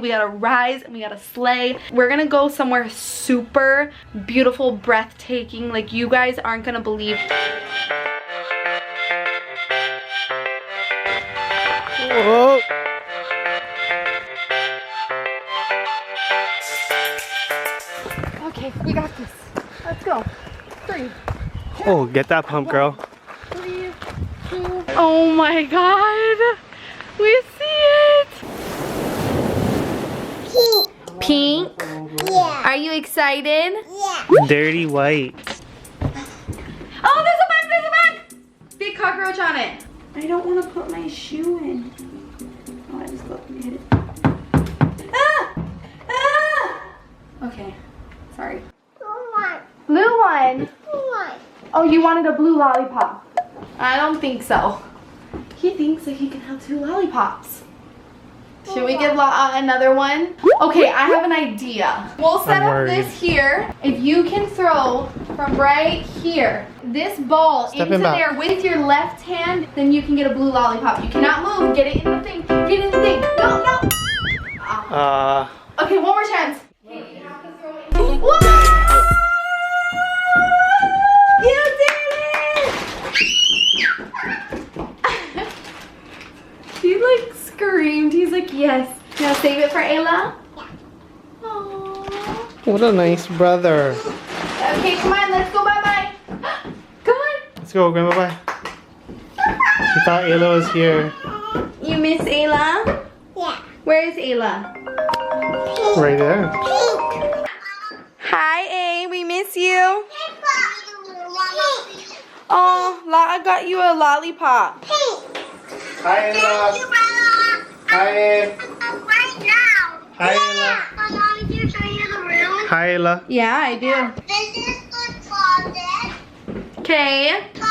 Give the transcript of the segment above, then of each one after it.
We gotta rise and we gotta slay. We're gonna go somewhere super beautiful, breathtaking. Like, you guys aren't gonna believe. Whoa. Okay, we got this. Let's go. 3. Oh, get that pump, girl. 3, 2. Oh my god. We see it. Pink? Yeah. Are you excited? Yeah. Dirty white. Oh, there's a bug, there's a bug! Big cockroach on it. I don't want to put my shoe in. Oh, I just go hit it. Ah! Ah! Okay, sorry. Blue one. Blue one? Blue one. Oh, you wanted a blue lollipop? I don't think so. He thinks that he can have 2 lollipops. Should we give La'a another one? Okay, I have an idea. We'll set up this here. If you can throw from right here, this ball into there with your left hand, then you can get a blue lollipop. You cannot move. Get it in the thing. Get it in the thing. No, no. Okay, one more chance. Okay, you have to throw it in. Whoa! You did it! He like screamed. He's like, yes. You want to save it for Ayla? Yeah. Aww. What a nice brother. Okay, come on. Let's go bye-bye. Come on. Let's go, Grandma. Bye. She thought Ayla was here. You miss Ayla? Yeah. Where is Ayla? Right there. Pink. Hi, A. We miss you. Pink. Oh, La'a got you a lollipop. Pink. Hi, Thank you, Bella. Hi. Right now. Hi, Ayla. Mom, did you show you the room? Hi, Ayla. Yeah, I do. This is the closet. Okay.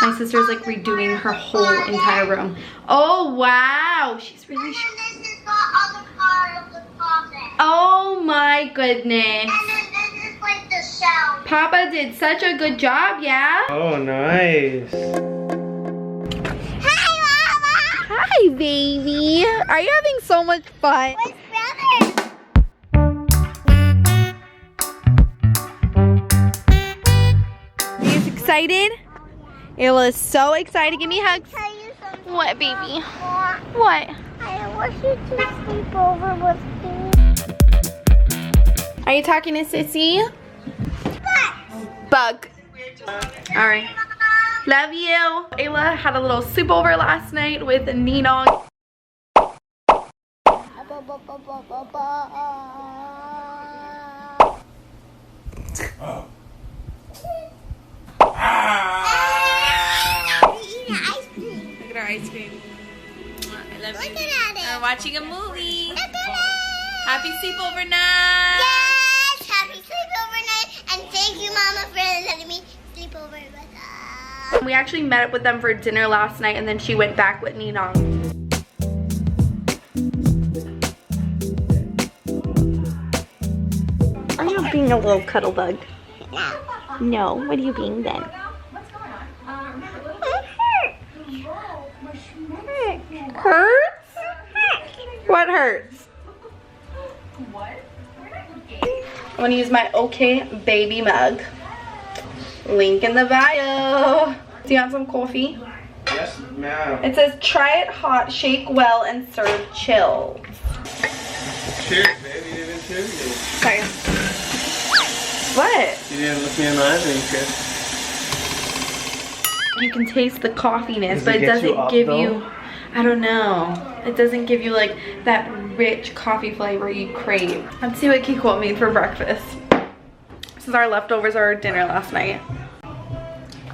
My sister's like redoing her whole entire room. Oh, wow. She's really... And then this is the other part of the closet. Oh, my goodness. And then this is like the shelf. Papa did such a good job, yeah? Oh, nice. Hi, Mama. Hi, baby. Are you having so much fun? What's brothers? Are you excited? Ayla is so excited. Give me hugs. Tell you something. What, baby? Mama. What? I want you to sleep over with me. Are you talking to Sissy? Bug. All right. Love you. Ayla had a little sleepover last night with Ninong. Look at our ice cream. I love you. We're watching a movie. Happy sleepover night. Yes! Happy sleepover night, and thank you, Mama, for letting me sleep over with us. We actually met up with them for dinner last night, and then she went back with Ninong. Are you being a little cuddle bug? No. What are you being then? Hurts? What hurts? I'm gonna use my OK Baby mug. Link in the bio. Do you want some coffee? Yes, ma'am. It says try it hot, shake well, and serve chilled. Cheers, baby. You didn't cheer me. Sorry. What? You didn't look me in the eyes when you kissed. You can taste the coffeeness, Does but it it get you doesn't up, give though? you, I don't know. It doesn't give you like that rich coffee flavor you crave. Let's see what Kiko made for breakfast. This is our leftovers of our dinner last night.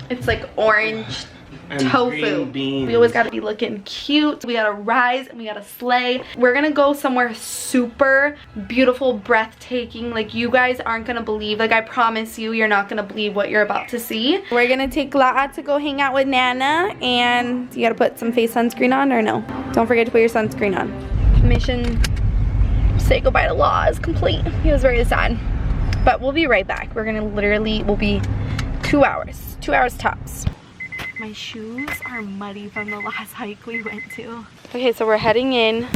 It's like orange And tofu. green beans. We always gotta be looking cute. We gotta rise and we gotta slay. We're gonna go somewhere super beautiful, breathtaking. Like, you guys aren't gonna believe. Like, I promise you, you're not gonna believe what you're about to see. We're gonna take La'a to go hang out with Nana, and you gotta put some face sunscreen on, or no? Don't forget to put your sunscreen on. Mission say goodbye to La'a is complete. He was very sad. But we'll be right back. We're gonna literally, we'll be 2 hours. 2 hours tops. My shoes are muddy from the last hike we went to. Okay, so we're heading in.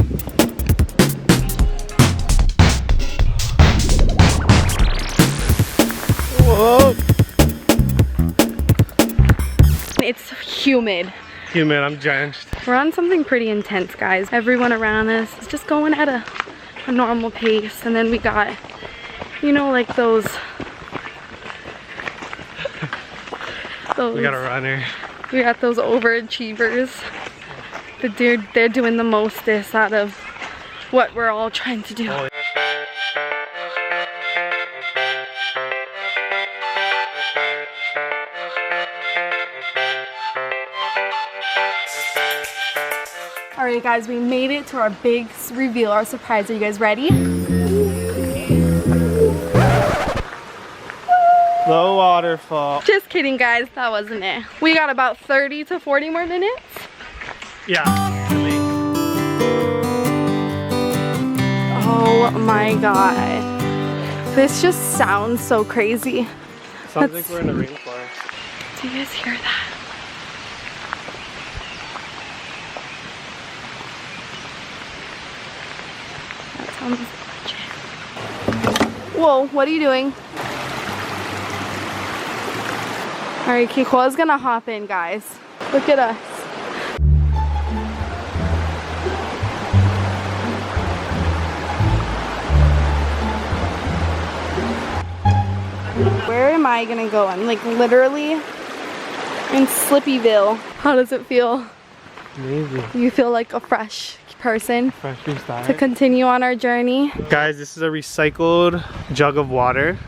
humid. Humid, I'm drenched. We're on something pretty intense, guys. Everyone around us is just going at a normal pace. And then we got, you know, like those We got a runner. We got those overachievers. They're doing the mostest out of what we're all trying to do. Oh, Alright guys, we made it to our big reveal, our surprise. Are you guys ready? the waterfall. Just kidding guys, that wasn't it. We got about 30 to 40 more minutes. Yeah. Oh my god. This just sounds so crazy. Sounds like we're in a rainforest. Do you guys hear that? That sounds legit. Whoa, what are you doing? Alright, Kiko's gonna hop in, guys. Look at us. Where am I gonna go? I'm like literally in Slippyville. How does it feel? Amazing. You feel like a fresh person Fresh restart. to continue on our journey. Guys, this is a recycled jug of water.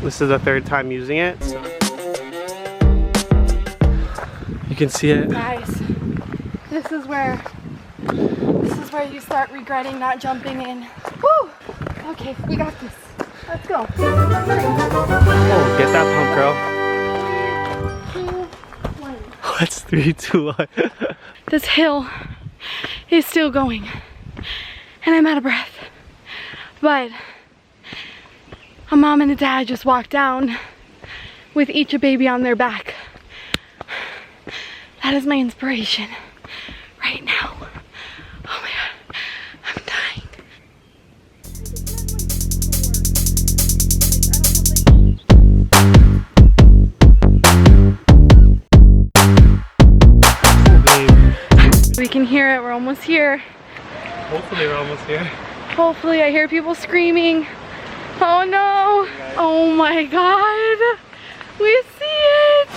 This is the third time using it. So you can see it. Guys, this is where you start regretting not jumping in. Woo! Okay, we got this. Let's go. Oh, get that pump, girl. 3, 2, 1. What's 3, 2, 1? This hill is still going, and I'm out of breath. But a mom and a dad just walked down with each a baby on their back. That is my inspiration right now. Oh my god, I'm dying. We can hear it, we're almost here. Hopefully we're almost here. Hopefully, I hear people screaming. Oh no! Oh my god! We see it!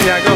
Yeah, go.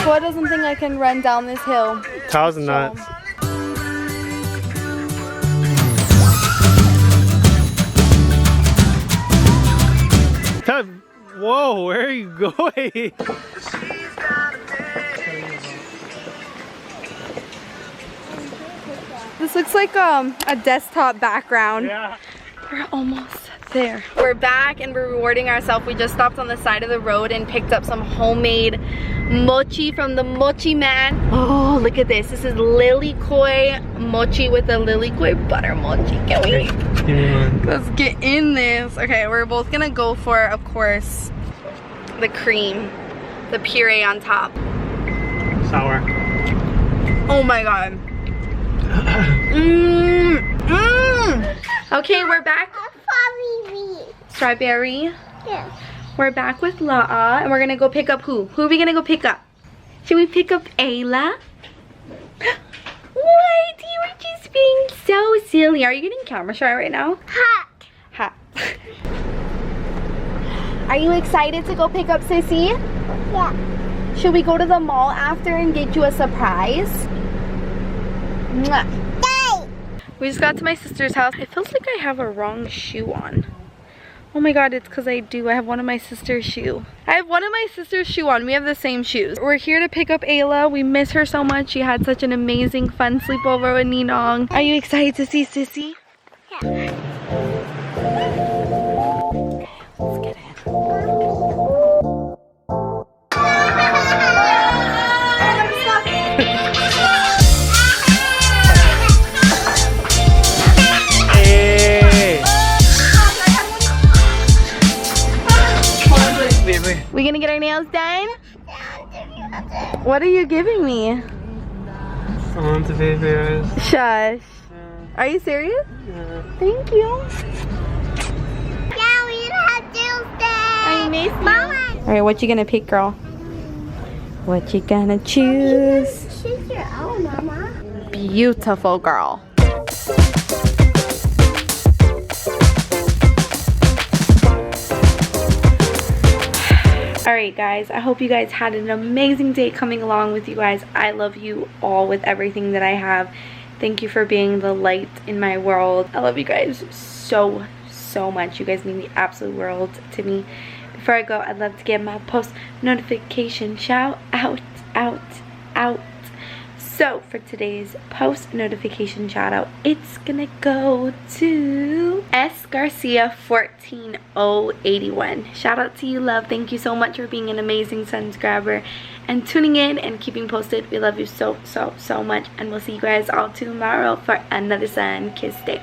Boy doesn't think I can run down this hill. Cows and nuts. Whoa, where are you going? This looks like a desktop background. Yeah. We're almost there. We're back and we're rewarding ourselves. We just stopped on the side of the road and picked up some homemade mochi from the mochi man. Oh, look at this. This is lily koi mochi with a lily koi butter mochi. Can we? Give me one. Let's get in this. Okay, we're both gonna go for, of course, the cream, the puree on top. Sour. Oh my god. Okay, we're back. Strawberry. Yeah. We're back with La'a, and we're gonna go pick up who? Who are we gonna go pick up? Should we pick up Ayla? What? You were just being so silly. Are you getting camera shy right now? Hot. Hot. Are you excited to go pick up Sissy? Yeah. Should we go to the mall after and get you a surprise? Mwah. Yay. We just got to my sister's house. It feels like I have a wrong shoe on. Oh my god, it's because I do. I have one of my sister's shoe. I have one of my sister's shoe on. We have the same shoes. We're here to pick up Ayla. We miss her so much. She had such an amazing fun sleepover with Ninong. Are you excited to see Sissy? Yeah. Let's get in. We gonna get our nails done? What are you giving me? I want to pay for yours. Shush. Are you serious? Yeah. Thank you. Yeah, we had Tuesday. I miss you. Mama. Alright, what you gonna pick, girl? What you gonna choose? Choose your own, Mama. Beautiful girl. Alright guys, I hope you guys had an amazing day coming along with you guys. I love you all with everything that I have. Thank you for being the light in my world. I love you guys so much. You guys mean the absolute world to me. Before I go, I'd love to give my post notification shout out. So for today's post notification shout out, it's gonna go to S Garcia 14081. Shout out to you, love. Thank you so much for being an amazing subscriber and tuning in and keeping posted. We love you so much, and we'll see you guys all tomorrow for another Sun Kiss Day.